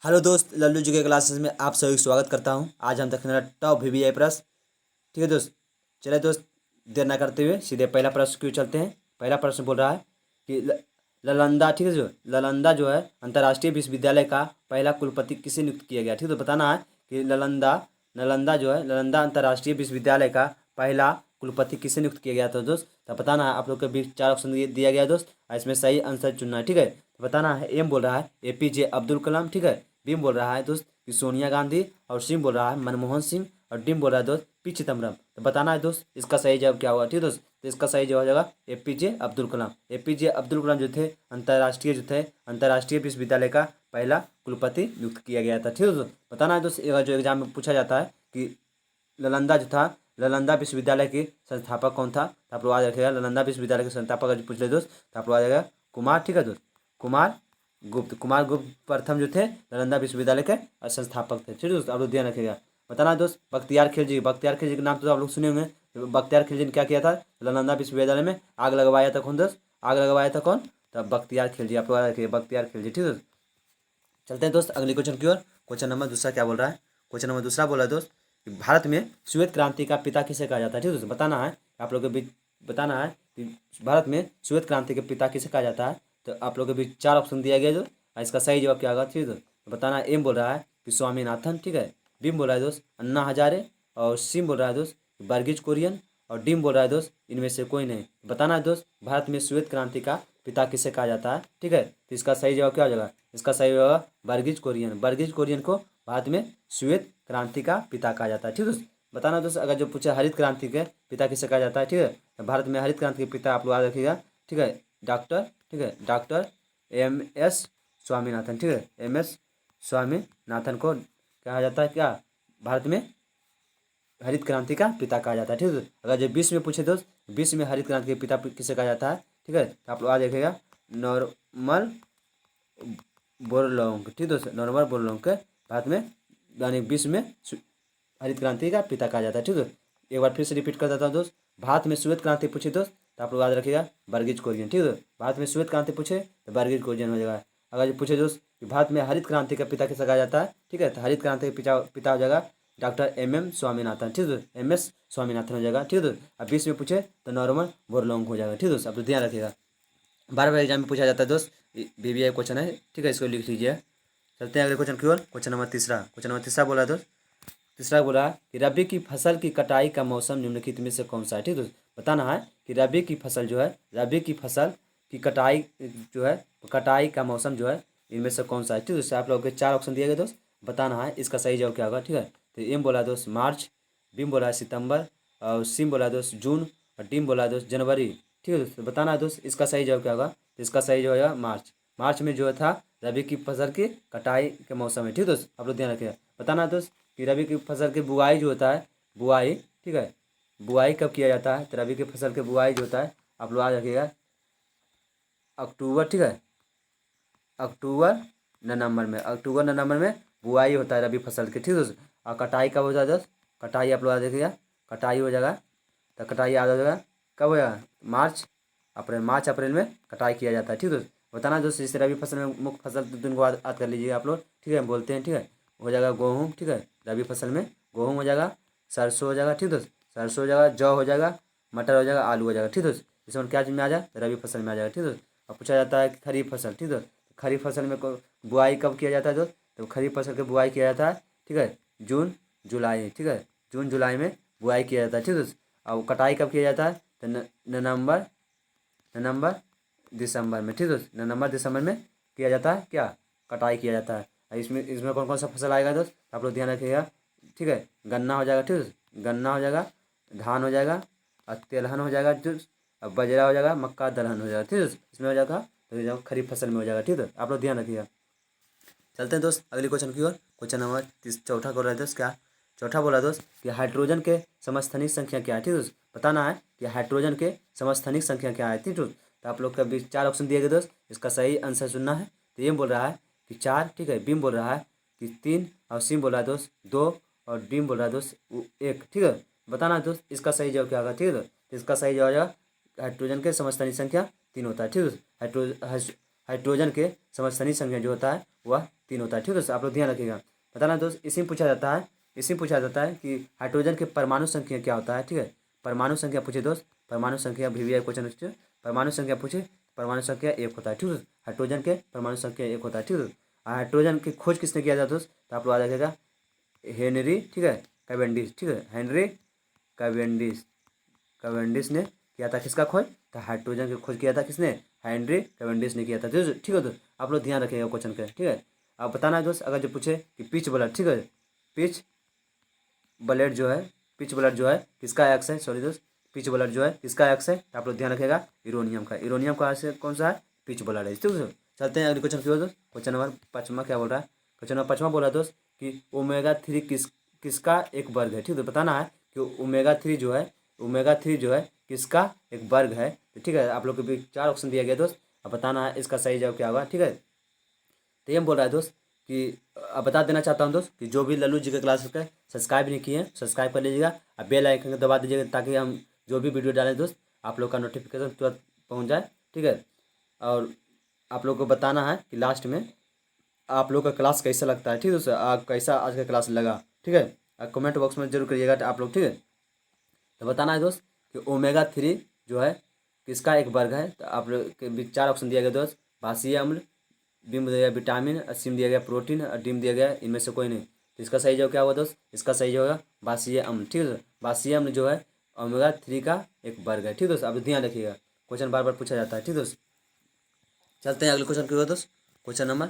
Hello दोस्त, लल्लू जी के classes में आप सभी का स्वागत करता हूं। आज हम देखने वाला टॉप वीवीआई प्रश्न। ठीक है दोस्त, चले दोस्त, देर ना करते हुए सीधे पहला प्रश्न क्यों चलते हैं। पहला प्रश्न बोल रहा है कि ललंदा, ठीक है, जो ललंदा जो है अंतर्राष्ट्रीय विश्वविद्यालय का पहला कुलपति किसे नियुक्त किया गया। ठीक है, तो बताना है कि ललंदा नालंदा जो है ललंदा अंतर्राष्ट्रीय विश्वविद्यालय का पहला कुलपति किसे नियुक्त किया गया था दोस्त। तो बताना है, आप लोग के बीच 4 ऑप्शन दिया गया है दोस्त, और इसमें सही आंसर चुनना है। ठीक है, तो बताना है। एम बोल रहा है एपीजे अब्दुल कलाम, ठीक है। बी बोल रहा है दोस्त कि सोनिया गांधी, और सी बोल रहा है मनमोहन सिंह, और डी बोल रहा है दोस्त पी चिदम्बरम। तो बताना है दोस्त इसका सही जवाब क्या होगा। ठीक है दोस्त, तो इसका सही जवाब हो जाएगा एपीजे अब्दुल कलाम। एपीजे अब्दुल कलाम जो थे अंतर्राष्ट्रीय विश्वविद्यालय का पहला कुलपति नियुक्त किया गया था। ठीक है दोस्त, बताना है दोस्त। जो एग्जाम में पूछा जाता है कि नालंदा जो था, नालंदा विश्वविद्यालय के संस्थापक कौन था, तो आप लोग याद रखिएगा। नालंदा विश्वविद्यालय के संस्थापक अगर पूछ ले दोस्त, तो आप लोग आ जाएगा कुमार। ठीक है दोस्त, कुमार गुप्त प्रथम जो थे नालंदा विश्वविद्यालय के संस्थापक थे। ठीक है दोस्त, आप लोग ध्यान रखिएगा। बताना है दोस्त बख्तियार खिलजी, बख्तियार खिलजी के नाम तो आप लोग सुने होंगे। तो बख्तियार खिलजी ने क्या किया था, नालंदा विश्वविद्यालय में आग लगवाया था। कौन दोस्त आग लगवाया था, कौन? तो बख्तियार खिलजी। आप लोग याद रखिए, बख्तियार खिलजी। ठीक है दोस्त, चलते हैं दोस्त अगले क्वेश्चन की ओर। क्वेश्चन नंबर दूसरा क्या बोल रहा है। क्वेश्चन नंबर दूसरा बोल रहा है दोस्त कि भारत में श्वेत क्रांति का पिता किसे कहा जाता है। ठीक है दोस्त, बताना है आप लोग के बीच। बताना है कि भारत में श्वेत क्रांति के पिता किसे कहा जाता है। तो आप लोग के बीच 4 ऑप्शन दिया गया जो, और इसका सही जवाब क्या होगा। ठीक है दोस्त, तो बताना है। एम बोल रहा है कि स्वामीनाथन, ठीक है। बी बोल रहा है दोस्त अन्ना हजारे, और सी बोल रहा है दोस्त वर्गीज कुरियन, और डी बोल रहा है दोस्त इनमें से कोई नहीं। बताना है दोस्त भारत में श्वेत क्रांति का पिता किसे कहा जाता है। ठीक है, तो इसका सही जवाब क्या हो जाएगा। इसका सही होगा वर्गीज कुरियन। वर्गीज कुरियन को भारत में श्वेत क्रांति का पिता कहा जाता है। ठीक है दोस्त, बताना दोस्त। अगर जो पूछा हरित क्रांति के पिता किसे कहा जाता है, ठीक है, तो भारत में हरित क्रांति के पिता आप लोग याद रखिएगा। ठीक है, डॉक्टर, ठीक है, डॉक्टर एम एस स्वामीनाथन। ठीक है, एम एस स्वामीनाथन को कहा जाता है क्या, भारत में हरित क्रांति का पिता कहा जाता है। ठीक है, अगर जो विश्व में पूछे दोस्त, विश्व में हरित क्रांति के पिता किसे कहा जाता है। ठीक है, तो आप लोग आज देखेगा नॉर्मल बोरलॉन्ग। ठीक है दोस्त, नॉर्मल बोरलॉन्ग के भारत में यानी विश्व में हरित क्रांति का पिता कहा जाता है। ठीक है, एक बार फिर से रिपीट कर देता हूँ दोस्त। भारत में श्वेत क्रांति पूछे दोस्त, तो आप लोग याद रखिएगा वर्गीज कुरियन। ठीक है, भारत में श्वेत क्रांति पूछे तो वर्गीज कुरियन हो जाएगा। अगर जो पूछे दोस्त कि भारत में हरित क्रांति का पिता किसे कहा जाता है, ठीक है, तो हरित क्रांति का पिता हो जाएगा डॉक्टर एम स्वामीनाथन। ठीक है, एम एस स्वामीनाथन हो जाएगा। ठीक है दोस्त, अब बीच में पूछे तो नॉर्मल बोरलॉन्ग हो जाएगा। ठीक है दोस्त, आप तो ध्यान रखिएगा, बार बार एग्जाम में पूछा जाता है दोस्त। बीबीआई क्वेश्चन है, ठीक है, इसको लिख लीजिए। चलते हैं अगले क्वेश्चन की ओर। क्वेश्चन नंबर तीसरा। क्वेश्चन नंबर तीसरा बोला दोस्त, तीसरा बोला कि रबी की फसल की कटाई का मौसम निम्नलिखित में से कौन सा है। ठीक है दोस्त, बताना है कि रबी की फसल जो है, रबी की फसल की कटाई जो है, कटाई का मौसम जो है इनमें से कौन सा है। ठीक है दोस्त, आप लोग के 4 ऑप्शन दिए गए दोस्त, बताना है इसका सही जवाब क्या होगा। ठीक है, तो एम बोला दोस्त मार्च, बी बोला सितंबर, और सी बोला दोस्त जून, और डी बोला दोस्त जनवरी। ठीक है दोस्त, बताना है दोस्त इसका सही जवाब क्या होगा। तो इसका सही जवाब होगा मार्च। मार्च में जो था रबी की फसल की कटाई के मौसम है। ठीक है दोस्त, आप लोग ध्यान रखिएगा। बताना है दोस्त कि रबी की फसल की बुआई जो होता है, बुआई, ठीक है, बुआई कब किया जाता है। तो रबी की फसल की बुआई जो होता है आप लोग याद रखिएगा अक्टूबर। ठीक है, अक्टूबर नवंबर में, अक्टूबर नवंबर में बुआई होता है रबी फसल की। ठीक है दोस्त, और कटाई कब होता है दोस्त, कटाई आप लोग याद रखिएगा, कटाई हो जाएगा, तो कटाई याद हो जाएगा कब होगा, मार्च अप्रैल, मार्च अप्रैल में कटाई किया जाता है। ठीक है दोस्त, बताना दोस्त। जैसे रबी फसल में मुख्य फसल दिन को याद कर लीजिएगा आप लोग। ठीक है, हम बोलते हैं। ठीक है, हो जाएगा गेहूँ। ठीक है, रबी फसल में गेहूँ हो जाएगा, सरसों हो जाएगा। ठीक है दोस्त, सरसों हो जाएगा, जौ हो जाएगा, मटर हो जाएगा, आलू हो जाएगा। ठीक है दोस्त, इसमें क्या चीज़ में आ जाए, रबी फसल में आ जाएगा। ठीक है दोस्त, अब पूछा जाता है कि खरीफ फसल। ठीक है, खरीफ फसल में बुआई कब किया जाता है दोस्त, तो खरीफ फसल की बुआई किया जाता है, ठीक है, जून जुलाई। ठीक है, जून जुलाई में बुआई किया जाता है। ठीक है दोस्त, और कटाई कब किया जाता है, तो नवंबर नवंबर दिसंबर में। ठीक है दोस्त, नवंबर दिसंबर में किया जाता है क्या, कटाई किया जाता है। और इसमें इसमें कौन कौन सा फसल आएगा दोस्त, आप लोग ध्यान रखिएगा। ठीक है, गन्ना हो जाएगा। ठीक है, गन्ना हो जाएगा, धान हो जाएगा, और तिलहन हो जाएगा, जो अब बाजरा हो जाएगा, मक्का दलहन हो जाएगा। ठीक है, इसमें हो जाएगा, तो ये खरीफ फसल में हो जाएगा। ठीक है, आप लोग ध्यान रखिएगा। चलते हैं दोस्त अगले क्वेश्चन की ओर। क्वेश्चन नंबर चौथा बोल रहा है दोस्त क्या, चौथा बोला दोस्त कि हाइड्रोजन के समस्थानिक संख्या क्या है। ठीक है दोस्त, बताना है कि हाइड्रोजन के समस्थानिक संख्या क्या है। ठीक है, तो आप लोग का भी 4 ऑप्शन दिए गए दोस्त, इसका सही आंसर चुनना है। तो ये बोल रहा है कि 4, ठीक है, बीम बोल रहा है कि 3, और सिम बोल रहा है दोस्त 2, और डीम बोल रहा है दोस्त 1। ठीक है, बताना है दोस्त इसका सही जवाब क्या होगा। ठीक है, तो इसका सही जवाब होगा हाइड्रोजन के समस्थानिक संख्या 3 होता है। ठीक है, हाइड्रोजन के समस्थानिक संख्या जो होता है वह 3 होता है। ठीक है दोस्त, आप लोग ध्यान रखिएगा। बताना दोस्त, इसी में पूछा जाता है कि हाइड्रोजन के परमाणु संख्या क्या होता है। ठीक है, परमाणु संख्या पूछे दोस्त, परमाणु संख्या VVI क्वेश्चन पूछे, परमाणु संख्या पूछे, परमाणु संख्या 1 होता है। ठीक है, हाइड्रोजन के परमाणु संख्या 1 होता है। ठीक है, हाइड्रोजन की खोज किसने किया था दोस्त, तो आप लोग आ जाएगा हेनरी, ठीक है, कैवेंडिश। ठीक है, हेनरी कैवेंडिश ने किया था किसका खोज, तो हाइड्रोजन की खोज किया था किसने, हेनरी कैवेंडिश ने किया था। ठीक है दोस्त, आप लोग ध्यान रखिएगा क्वेश्चन का। ठीक है, आप बताना है दोस्त, अगर जो पूछे कि पिच ब्लड, ठीक है, पिच ब्लड जो है, पिच ब्लड जो है किसका एक्स है, सॉरी दोस्त, पिच ब्लड जो है किसका एक्स है, तो आप लोग ध्यान रखिएगा यूरेनियम का। यूरेनियम का से कौन सा है, पिच ब्लड है। ठीक है, चलते हैं अगले क्वेश्चन की ओर दोस्त। क्वेश्चन नंबर 5वां क्या बोल रहा है, क्वेश्चन नंबर 5वां बोला दोस्त कि ओमेगा 3 किसका एक वर्ग है। ठीक है, बताना है कि ओमेगा 3 जो है किसका एक वर्ग है। तो ठीक है, आप लोग को भी 4 ऑप्शन दिया गया दोस्त, अब बताना है इसका सही जवाब क्या होगा। ठीक है, तो ये बोल रहा है दोस्त कि अब बता देना चाहता हूँ दोस्त कि जो भी लल्लू जी के क्लास का सब्सक्राइब नहीं किए हैं सब्सक्राइब कर लीजिएगा, और बेल आइकन को दबा दीजिएगा ताकि हम जो भी वीडियो डालें दोस्त आप लोग का नोटिफिकेशन तुरंत पहुँच जाए। ठीक है, और आप लोग को बताना है कि लास्ट में आप लोग का क्लास कैसा लगता है। ठीक है दोस्त, कैसा आज का क्लास लगा। ठीक है, कमेंट बॉक्स में जरूर करिएगा आप लोग। ठीक है, तो बताना है दोस्त कि ओमेगा 3 जो है किसका एक वर्ग है। तो आप लोग के भी 4 ऑप्शन दिया गया दोस्त, बासीय अम्ल, बी में दिया गया विटामिन, सी में दिया गया प्रोटीन, और डी में दिया गया इनमें से कोई नहीं। तो इसका सही जवाब क्या होगा दोस्त, इसका सही जवाब होगा बासीय अम्ल। ठीक है, बासीय अम्ल जो है ओमेगा 3 का एक वर्ग है। ठीक है दोस्त, आप ध्यान रखिएगा, क्वेश्चन बार बार पूछा जाता है। ठीक है दोस्त, चलते हैं अगले क्वेश्चन की ओर दोस्त। क्वेश्चन नंबर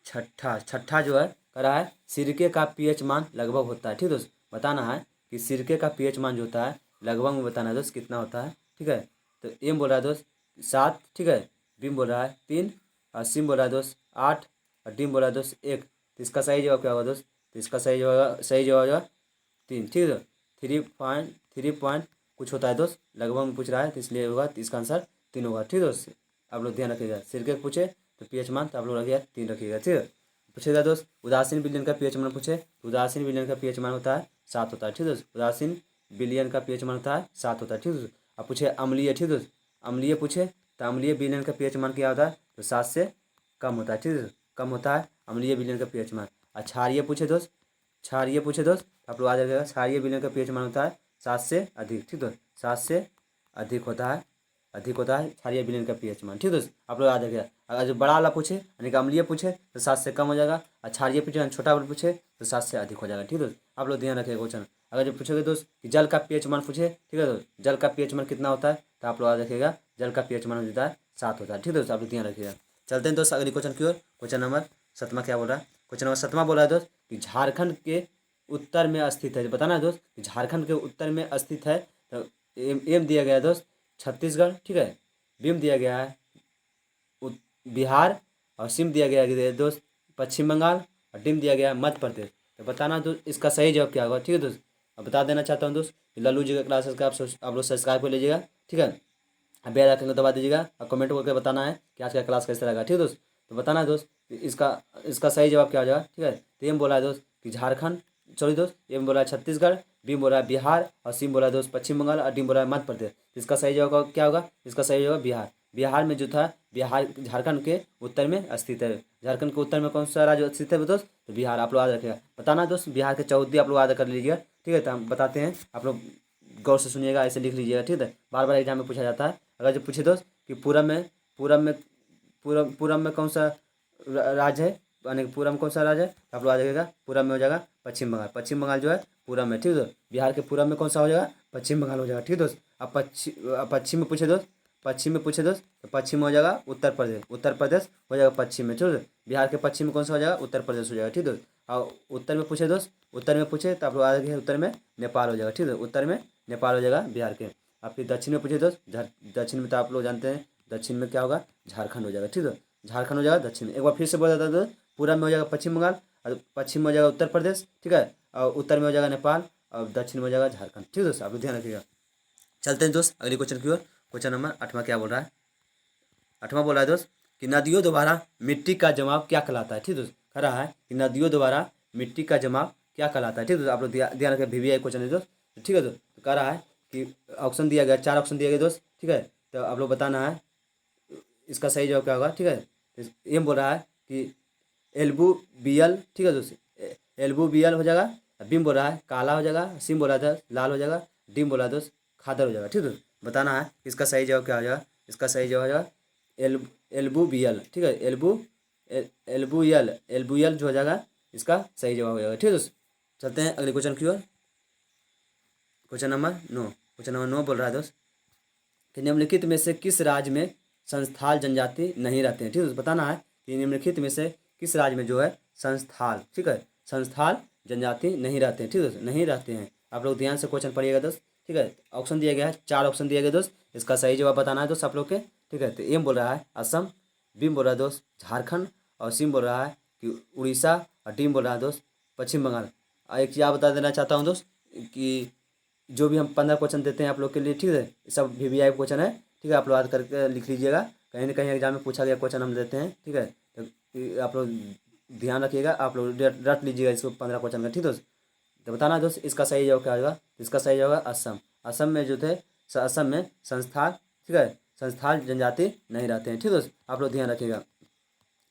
छठा जो है कह रहा है सिरके का pH मान लगभग होता है। ठीक है दोस्त, बताना है कि सिरके का pH मान जो होता है लगभग में बताना है दोस्त कितना होता है। ठीक है, तो एम बोल रहा है दोस्त 7, ठीक है, बी बोल रहा है 3, और सी बोल रहा है दोस्त 8, और डी बोल रहा है दोस्त 1। तो इसका सही जवाब क्या होगा दोस्त, तो इसका सही जवाब होगा 3। ठीक है, 3 पॉइंट कुछ होता है दोस्त, लगभग में पूछ रहा है तो इसलिए होगा, तो इसका आंसर 3 होगा। ठीक है दोस्त, आप लोग ध्यान रखिएगा, सिरके पूछे तो pH मान तो आप लोग रखिएगा 3 रखिएगा। ठीक है, पूछेगा दोस्त उदासीन विलयन का pH मान पूछे तो उदासीन विलयन का pH मान होता है 7 होता है। ठीक है दोस्त, उदासीन विलयन का pH मान होता है 7 होता है। ठीक है दोस्त, अब पूछे अम्लीय, ठीक है दोस्त, अम्लीय पूछे तो अम्लीय विलयन का pH मान क्या होता है, तो 7 से कम होता है। ठीक है, कम होता है अम्लीय विलयन का pH मान। और क्षारीय पूछे दोस्त, आप लोग आ जाएगा, क्षारीय विलयन का pH मान होता है 7 से अधिक। ठीक है, 7 से अधिक होता है, क्षारीय विलयन का pH मान। ठीक है दोस्त, आप लोग आ जाएगा। अगर जो बड़ा वाला पूछे यानी कि अम्लीय पूछे तो 7 से कम हो जाएगा, और क्षारीय पूछे छोटा वाला पूछे तो 7 से अधिक हो जाएगा। ठीक है दोस्त, आप लोग ध्यान रखिएगा क्वेश्चन। अगर जो पूछेगा दोस्त कि जल का pH मान पूछे, ठीक है दोस्त, जल का pH मान कितना होता है, तो आप लोग आ देखिएगा जल का pH मान होता है 7 होता है। ठीक है दोस्त, आप लोग ध्यान रखिएगा। चलते हैं दोस्त अगले क्वेश्चन की ओर। क्वेश्चन नंबर 7वां क्या बोल रहा है, क्वेश्चन नंबर 7वां बोल रहा है दोस्त कि झारखंड के उत्तर में स्थित है। बताना है दोस्त कि झारखंड के उत्तर में स्थित है। तो एम दिया गया है दोस्त छत्तीसगढ़, ठीक है, बीम दिया गया है बिहार, और सिम दिया गया है दोस्त पश्चिम बंगाल, और डिम दिया गया है मध्य प्रदेश। तो बताना दोस्त इसका सही जवाब क्या होगा। ठीक है दोस्त, अब बता देना चाहता हूँ दोस्त कि लल्लू जी का क्लासेस का आप लोग सब्सक्राइब कर लीजिएगा। ठीक है, बेल आइकन को दबा दीजिएगा, और कमेंट करके बताना है कि आज का क्लास कैसा लगा। ठीक है दोस्त, तो बताना है दोस्त कि इसका सही जवाब क्या हो जाएगा। ठीक है, तो एम बोला है दोस्त कि झारखंड, सॉरी दोस्त, एम बोला है छत्तीसगढ़, बी बोला है बिहार, और सी बोला है दोस्त पश्चिम बंगाल, और डी बोला है मध्य प्रदेश। तो इसका सही जवाब क्या होगा, इसका सही जवाब बिहार। बिहार में जो था, बिहार झारखंड के उत्तर में स्थित है। झारखंड के उत्तर में कौन सा राज्य स्थित है दोस्त, तो बिहार। आप लोग याद रखिएगा, बताना दोस्त बिहार के चौहद्दी आप लोग याद कर लीजिएगा। ठीक है, तो हम बताते हैं, आप लोग गौर से सुनिएगा, ऐसे लिख लीजिएगा। ठीक है, बार बार एग्जाम में पूछा जाता है। अगर जो पूछे दोस्त कि पूरब में कौन सा राज्य है, यानी कि पूरब में कौन सा राज्य है, तो आप लोग आ जाएगा पूरब में हो जाएगा पश्चिम बंगाल। पश्चिम बंगाल जो है पूरब में। ठीक है दोस्त, बिहार के पूरब में कौन सा हो जाएगा, पश्चिम बंगाल हो जाएगा। ठीक है दोस्त, अब पश्चिम में पूछे दोस्त, तो पश्चिम में हो जाएगा उत्तर प्रदेश। उत्तर प्रदेश हो जाएगा पश्चिम में। ठीक है, बिहार के पश्चिम में कौन सा हो जाएगा, उत्तर प्रदेश हो जाएगा। ठीक है दोस्त, और उत्तर में पूछे दोस्त, उत्तर में पूछे तो आप लोग आ जाएंगे उत्तर में नेपाल हो जाएगा। ठीक है, उत्तर में नेपाल हो जाएगा बिहार के। आप फिर दक्षिण में पूछे दोस्त, दक्षिण में तो आप लोग जानते हैं दक्षिण में क्या होगा, झारखंड हो जाएगा। ठीक है, झारखंड हो जाएगा दक्षिण में। एक बार फिर से बोल देता दोस्त, पूरब में हो जाएगा पश्चिम बंगाल, और पश्चिम में हो जाएगा उत्तर प्रदेश। ठीक है, और उत्तर में हो जाएगा नेपाल, और दक्षिण में हो जाएगा झारखंड। ठीक है दोस्त, आप लोग ध्यान रखिएगा। चलते हैं दोस्त अगले क्वेश्चन की ओर। क्वेश्चन नंबर 8वां क्या बोल रहा है, 8वां बोल रहा है दोस्त कि नदियों द्वारा मिट्टी का जमाव क्या कहलाता है। ठीक है दोस्त, कह रहा है कि नदियों द्वारा मिट्टी का जमाव क्या कहलाता है। ठीक है दोस्त, आप लोग ध्यान रखें, VVI क्वेश्चन है दोस्त। ठीक है दोस्त, तो कह रहा है कि ऑप्शन दिया गया, 4 ऑप्शन दिया गया दोस्त। ठीक है, तो आप लोग बताना है इसका सही जवाब क्या होगा। ठीक है, तो एम बोल रहा है कि एल्बुबियल, ठीक है दोस्त, एल्बुबियल हो जाएगा। बीम बोल रहा है काला हो जाएगा, सिम बोला था लाल हो जाएगा, डीम बोला दोस्त खादर हो जाएगा। ठीक है, बताना है इसका सही जवाब क्या हो जाएगा। इसका सही जवाब हो जाएगा एल्बुबियल। ठीक है, एल्बुयल एल्बुयल जो हो जाएगा इसका सही जवाब हो जाएगा। ठीक है दोस्त, चलते हैं अगले क्वेश्चन की ओर। क्वेश्चन नंबर 9 बोल रहा है दोस्त कि निम्नलिखित में से किस राज्य में संस्थाल जनजाति नहीं रहते हैं। ठीक है, बताना है कि निम्नलिखित में से किस राज्य में जो है संस्थाल, ठीक है, संस्थाल जनजाति नहीं रहते हैं। ठीक है, नहीं रहते हैं। आप लोग ध्यान से क्वेश्चन पढ़िएगा दोस्त। ठीक है, ऑप्शन दिया गया है, 4 ऑप्शन दिया गया दोस्त, इसका सही जवाब बताना है दोस्त आप लोग के। ठीक है, तो एम बोल रहा है असम, बी बोल रहा है दोस्त झारखंड, और सिम बोल रहा है कि उड़ीसा, और डी बोल रहा है दोस्त पश्चिम बंगाल। एक चीज़ आप बता देना चाहता हूँ दोस्त कि जो भी हम 15 क्वेश्चन देते हैं आप लोग के लिए, ठीक है, सब VVI क्वेश्चन है। ठीक है, आप लोग याद करके लिख लीजिएगा, कहीं ना कहीं एग्जाम में पूछा गया क्वेश्चन हम देते हैं। ठीक है, तो आप लोग ध्यान रखिएगा, आप लोग रट लीजिएगा इसको 15 क्वेश्चन का। ठीक दोस्त, तो बताना दोस्त इसका सही जवाब क्या होगा। इसका सही जवाब असम। असम में जो थे असम में संस्थाल, ठीक है, संस्थाल जनजाति नहीं रहते हैं। ठीक दोस्त, आप लोग ध्यान रखिएगा,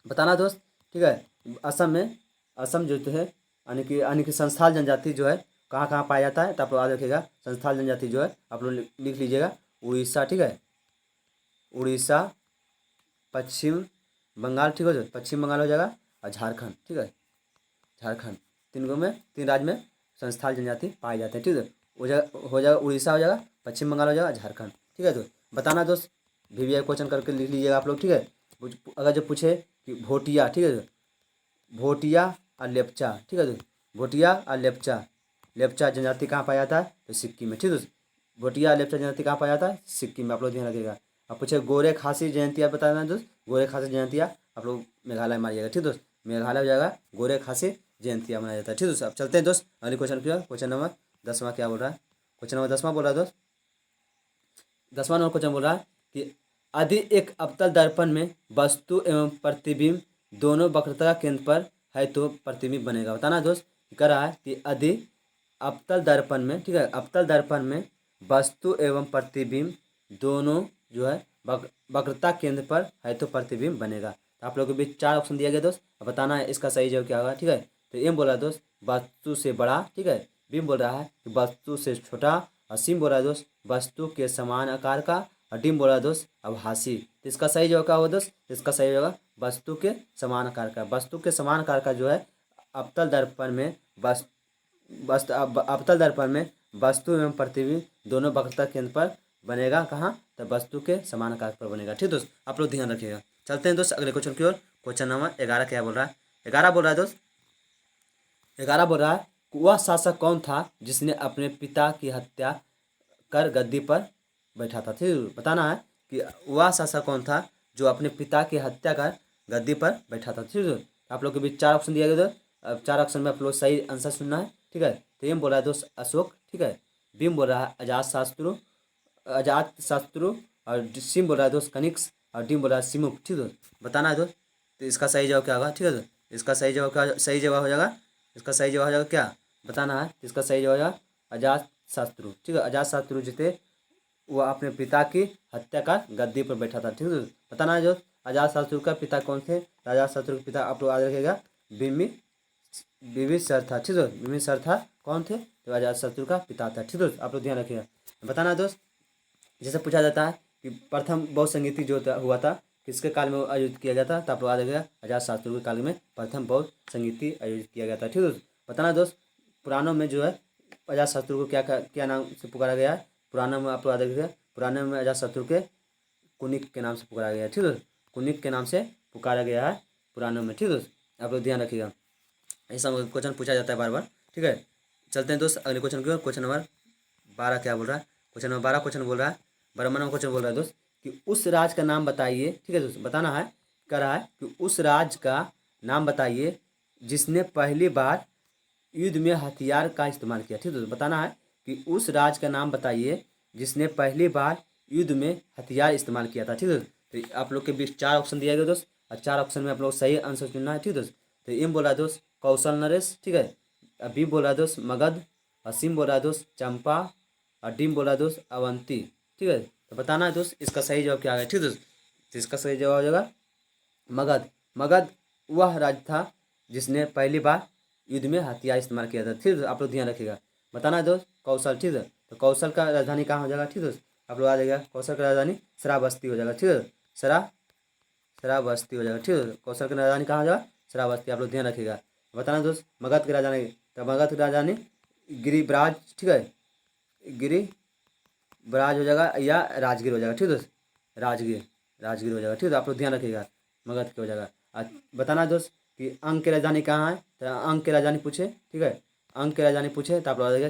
बताना दोस्त। ठीक है, असम में, असम जो है यानी कि संस्थाल जनजाति जो है कहाँ कहाँ पाया जाता है, तो आप लोग याद रखिएगा। संस्थाल जनजाति जो है आप लोग लिख लीजिएगा उड़ीसा, ठीक है, उड़ीसा, पश्चिम बंगाल, ठीक है, पश्चिम बंगाल हो जाएगा, और झारखंड। ठीक है, झारखंड, तीन राज्य में संस्थाल जनजाति पाए जाते हैं। ठीक है, हो जाएगा उड़ीसा हो जाएगा, पश्चिम बंगाल हो जाएगा, झारखंड। ठीक है, तो बताना दोस्त VVI क्वेश्चन करके लिख लीजिएगा आप लोग। ठीक है, अगर जो पूछे कि भोटिया, ठीक है, भोटिया और लेप्चा, ठीक है दोस्त, भोटिया और लेप्चा, लेप्चा जनजाति कहाँ पाया जाता है, तो सिक्किम में। ठीक है, भोटिया लेप्चा जनजाति कहाँ पाया जाता है, सिक्किम में। आप लोग ध्यान रखिएगा। अब पूछे गोरे खासी जयंतिया बता देना दोस्त, गोरे खासी जयंतिया आप लोग मेघालय मारिएगा। ठीक दोस्त, मेघालय हो जाएगा, गोरे खासी जयंतिया मनाया जाता है। ठीक दोस्त, अब चलते हैं दोस्त अगले क्वेश्चन की ओर। क्वेश्चन नंबर 10वां क्या बोल रहा है, क्वेश्चन नंबर 10वां बोल रहा है दोस्त, 10वां नंबर क्वेश्चन बोल रहा है कि यदि एक अवतल दर्पण में वस्तु एवं प्रतिबिंब दोनों वक्रता का केंद्र पर है तो प्रतिबिंब बनेगा। बताना दोस्त, कह रहा है कि यदि अवतल दर्पण में, ठीक है, अवतल दर्पण में वस्तु एवं प्रतिबिंब दोनों जो है वक्रता केंद्र पर है तो प्रतिबिंब बनेगा। तो आप लोगों के बीच 4 ऑप्शन दिया गया दोस्त, अब बताना है इसका सही जवाब क्या होगा। ठीक है, तो एम बोल रहा है दोस्त वस्तु से बड़ा, ठीक है, बीम बोल रहा है कि वस्तु से छोटा, और सिम बोल रहा है दोस्त वस्तु के समान आकार का, और डीम बोल रहा है दोस्त आभासी। तो इसका सही जवाब क्या होगा दोस्त, इसका सही होगा वस्तु के समान आकार का। वस्तु के समान आकार का जो है अवतल दर्पण में अवतल दर्पण में वस्तु एवं प्रतिबिंब दोनों वक्रता केंद्र पर बनेगा। कहाँ, तो वस्तु के समान आकार पर बनेगा। ठीक दोस्त, आप लोग ध्यान रखिएगा। चलते हैं दोस्त अगले क्वेश्चन की ओर। क्वेश्चन नंबर 11 क्या बोल रहा है, 11 बोल रहा है दोस्त, 11 बोल रहा है वह शासक कौन था जिसने अपने पिता की हत्या कर गद्दी पर बैठा था। ठीक, बताना है कि वह शासक कौन था जो अपने पिता की हत्या कर गद्दी पर बैठा था। ठीक है, आप लोग के बीच 4 ऑप्शन दिया गया दोस्त, अब 4 ऑप्शन में आप लोग सही आंसर सुनना है। ठीक है, तो एम बोल रहा है दोस्त अशोक, ठीक है, बीम बोल रहा है अजात शत्रु, और सिम बोल रहा है दोस्त कनिष्क, और डीम बोल रहा है सिमुक। ठीक है, बताना है दोस्त, तो इसका सही जवाब क्या होगा। ठीक है, इसका सही जवाब क्या, सही जवाब हो जाएगा, इसका सही जवाब हो जाएगा क्या, बताना है। इसका सही जवाब हो जाएगा अजात शत्रु। ठीक है, अजात शत्रु जो थे वह अपने पिता की हत्या कर गद्दी पर बैठा था। ठीक है, बताना है जो अजात शत्रु का पिता कौन थे, अजात शत्रु के पिता आप लोग याद रखिएगा बिंबिसार था। ठीक है, बिंबिसार था कौन थे, तो अजात शत्रु का पिता था। ठीक है, आप लोग ध्यान रखिएगा। बताना दोस्त, जैसे पूछा जाता है कि प्रथम बौद्ध संगीति जो हुआ था किसके काल में आयोजित किया गया था, तो आप लोग याद रखिएगा अजात शत्रु के काल में प्रथम बौद्ध संगीति आयोजित किया गया था। ठीक है, बताना दोस्त पुराणों में जो है अजात शत्रु को क्या क्या नाम से पुकारा गया है, पुराणों में आप लोग याद रखिएगा, पुराने में अजात शत्रु के कुनिक के नाम से पुकारा गया है। ठीक है, कुनिक के नाम से पुकारा गया है पुराणों में। ठीक है, आप लोग ध्यान रखिएगा, ऐसा क्वेश्चन पूछा जाता है बार बार। ठीक है, चलते हैं दोस्त अगले क्वेश्चन की ओर। क्वेश्चन नंबर 12 क्या बोल रहा है, क्वेश्चन नंबर 12 क्वेश्चन बोल रहा है, 12वां नंबर क्वेश्चन बोल रहा है दोस्त कि उस राज का नाम बताइए। ठीक है दोस्त, बताना है, कह रहा है कि उस राज का नाम बताइए जिसने पहली बार युद्ध में हथियार का इस्तेमाल किया। ठीक है, बताना है कि उस राज का नाम बताइए जिसने पहली बार युद्ध में हथियार इस्तेमाल किया था। ठीक है, तो आप लोग के बीच 4 ऑप्शन दिया गया दोस्त, और 4 ऑप्शन में आप लोग सही आंसर चुनना है। ठीक है दोस्त, तो एम बोला दोस्त कौशल नरेश, ठीक है, बी बोला दोस्त मगध, और सिम बोला दोस्त चंपा, और डीम बोला दोस्त अवंती। ठीक है, तो बताना है दोस्त इसका सही जवाब क्या है। ठीक है दोस्त, तो इसका सही जवाब हो जाएगा मगध। मगध वह राज्य था जिसने पहली बार युद्ध में हथियार इस्तेमाल किया था। ठीक है, आप लोग ध्यान रखिएगा। बताना है दोस्त कौशल। ठीक है, तो कौशल का राजधानी कहाँ हो जाएगा। ठीक है, आप लोग आ जाएगा कौशल का राजधानी श्रावस्ती हो जाएगा। ठीक है, श्रावस्ती हो जाएगा। ठीक है, कौशल की राजधानी कहाँ हो जाएगा, श्रावस्ती। आप लोग ध्यान रखिएगा। बताना दोस्त मगध की राजधानी, तो मगध की राजधानी गिरिब्राज। ठीक है, गिरिब्राज हो जाएगा या राजगीर हो जाएगा। ठीक है, राजगीर हो जाएगा। ठीक है, आप लोग ध्यान रखिएगा, मगध की हो जाएगा। बताना दोस्त कि अंक की राजधानी कहाँ है, तो अंक की राजधानी पूछे। ठीक है, अंक की राजधानी पूछे तो आप लोग आ जाएगा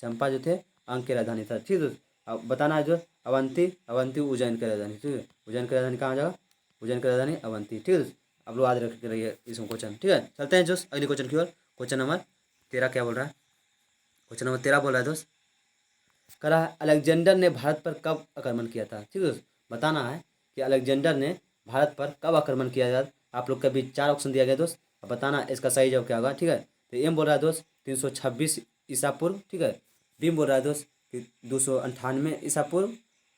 चंपा जो थे अंक की राजधानी था। ठीक है, अब बताना है जो अवंती उज्जैन की राजधानी। ठीक है, उज्जैन की राजधानी कहाँ हो जाएगा, उज्जैन की राजधानी अवंती। ठीक है, आप लोग याद रख रहिए इसमें क्वेश्चन। ठीक है, चलते हैं दोस्त अगले क्वेश्चन की ओर। क्वेश्चन नंबर 13 क्या बोल रहा है, क्वेश्चन नंबर 13 बोल रहा है दोस्त, कह रहा है अलेक्जेंडर ने भारत पर कब आक्रमण किया था। ठीक है, बताना है कि अलेक्जेंडर ने भारत पर कब आक्रमण किया था। आप लोग के बीच 4 ऑप्शन दिया गया दोस्त, अब बताना इसका सही जवाब क्या होगा। ठीक है, तो एम बोल रहा है दोस्त 326 ईसा पूर्व। ठीक है, बी बोल रहा है दोस्त कि 298 ईसा पूर्व,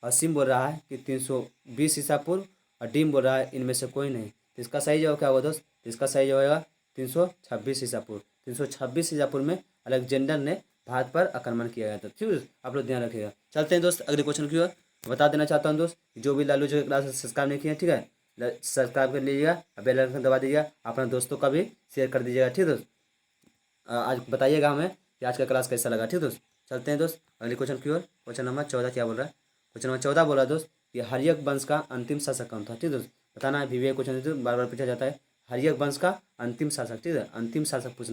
और सिम बोल रहा है कि 320 ईसा पूर्व, और डीम बोल रहा है इनमें से कोई नहीं। तो इसका सही जवाब क्या होगा दोस्त, तो इसका सही जवाब होगा 326 ईसा पूर्व। 326 ईसा पूर्व में अलेक्जेंडर ने भारत पर आक्रमण किया गया था। ठीक है, आप लोग ध्यान रखिएगा। चलते हैं दोस्त अगले क्वेश्चन की ओर। बता देना चाहता हूँ दोस्त, जो भी लालू जी के क्लास सब्सक्राइब नहीं किया, ठीक है, सब्सक्राइब कर लीजिएगा, बेल आइकन दबा दीजिएगा, अपने दोस्तों का भी शेयर कर दीजिएगा। ठीक है दोस्त, आज बताइएगा हमें कि आज का क्लास कैसा लगा। ठीक है दोस्त, चलते हैं दोस्त अगले क्वेश्चन की ओर। क्वेश्चन नंबर 14 क्या बोल रहा है, क्वेश्चन नंबर 14 बोल रहा है दोस्त कि हर्यक वंश का अंतिम शासक कौन था। ठीक है दोस्त, बताना है, विवेक क्वेश्चन बार बार पूछा जाता है, हर्यक वंश का अंतिम शासक। ठीक है, अंतिम शासक पूछ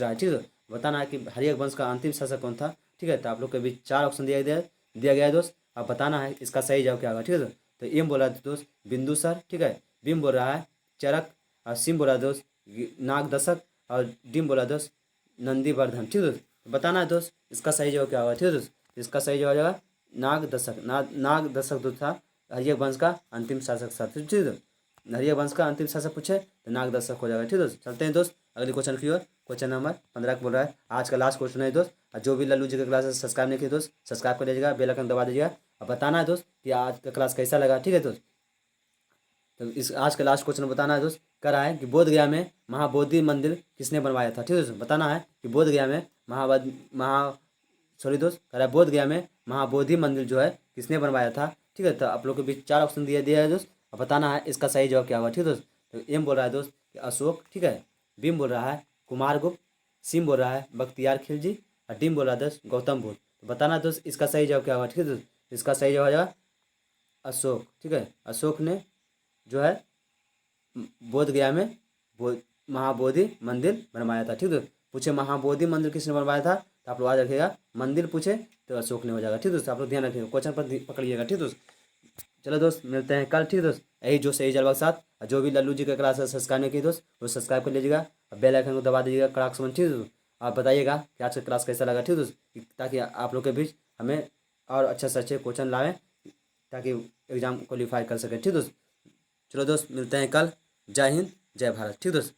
रहा है। ठीक है, बताना है कि हर्यक वंश का अंतिम शासक कौन था। ठीक है, तो आप लोग के बीच 4 ऑप्शन दिया गया है दोस्त, अब बताना है इसका सही जवाब क्या होगा। ठीक है, तो एम बोल रहा है दोस्त बिंदुसर। ठीक है, बीम बोल रहा है चरक, और सिम बोल रहा है दोस्त नागदशक, और डीम बोला दोस्त नंदीवर्धन। ठीक है दोस्त, बताना है दोस्त इसका सही जवाब क्या होगा। ठीक है दोस्त, इसका सही जवाब होगा नागदशक जो था हर्यक वंश का अंतिम शासक था। ठीक है, हर्यक वंश का अंतिम शासक पूछे तो नागदशक हो जाएगा। ठीक है दोस्त, चलते हैं दोस्त अगले क्वेश्चन की ओर। क्वेश्चन नंबर 15 बोल रहा है, आज का लास्ट क्वेश्चन है दोस्त, और जो भी लल्लू जी का क्लास सब्सक्राइब नहीं किए दोस्त सब्सक्राइब कर लीजिएगा, बेल आइकन दबा दीजिएगा। अब बताना है दोस्त कि आज का क्लास कैसा लगा। ठीक है दोस्त, तो इस आज का लास्ट क्वेश्चन बताना है दोस्त, कह रहा है कि बोध गया में महाबोधि मंदिर किसने बनवाया था। ठीक है दोस्त, बताना है कि बोध गया में दोस्त कह रहा है बोध गया में महाबोधि मंदिर जो है किसने बनवाया था। ठीक है, तो आप लोग के बीच 4 ऑप्शन दिया है दोस्त, अब बताना है इसका सही जवाब क्या होगा। ठीक है दोस्त, तो एम बोल रहा है दोस्त कि अशोक। ठीक है, बीम बोल रहा है कुमारगुप्त, सिम बोल रहा है बख्तियार खिलजी, और डीम बोल रहा है दोस्त गौतम बुद्ध। तो बताना दोस्त इसका सही जवाब क्या होगा। ठीक है दोस्त, इसका सही जवाब हो जाएगा अशोक। ठीक है, अशोक ने जो है बोध गया में महाबोधि मंदिर बनवाया था। ठीक है, पूछे महाबोधि मंदिर किसने बनवाया था, तो आप लोग याद रखिएगा, मंदिर पूछे तो अशोक ने हो जाएगा। ठीक है दोस्त, आप लोग ध्यान रखिएगा, क्वेश्चन पर पकड़िएगा। ठीक है दोस्त, चलो दोस्त मिलते हैं कल। ठीक है दोस्त, यही जो सही जवाब के साथ, और जो भी लल्लू जी का क्लास है सब्सक्राइब नहीं किए दोस्त वो सब्सक्राइब कर लीजिएगा, और बेल आइकन को दबा दीजिएगा कड़ाक समझ। ठीक है दोस्त, आप बताइएगा कि आज का क्लास कैसा लगा। ठीक है दोस्त, ताकि आप लोग के बीच हमें और अच्छे से अच्छे क्वेश्चन लाएँ, ताकि एग्जाम क्वालिफाई कर सके। ठीक है दोस्त, चलो दोस्त मिलते हैं कल। जय हिंद जय भारत। ठीक दोस्त।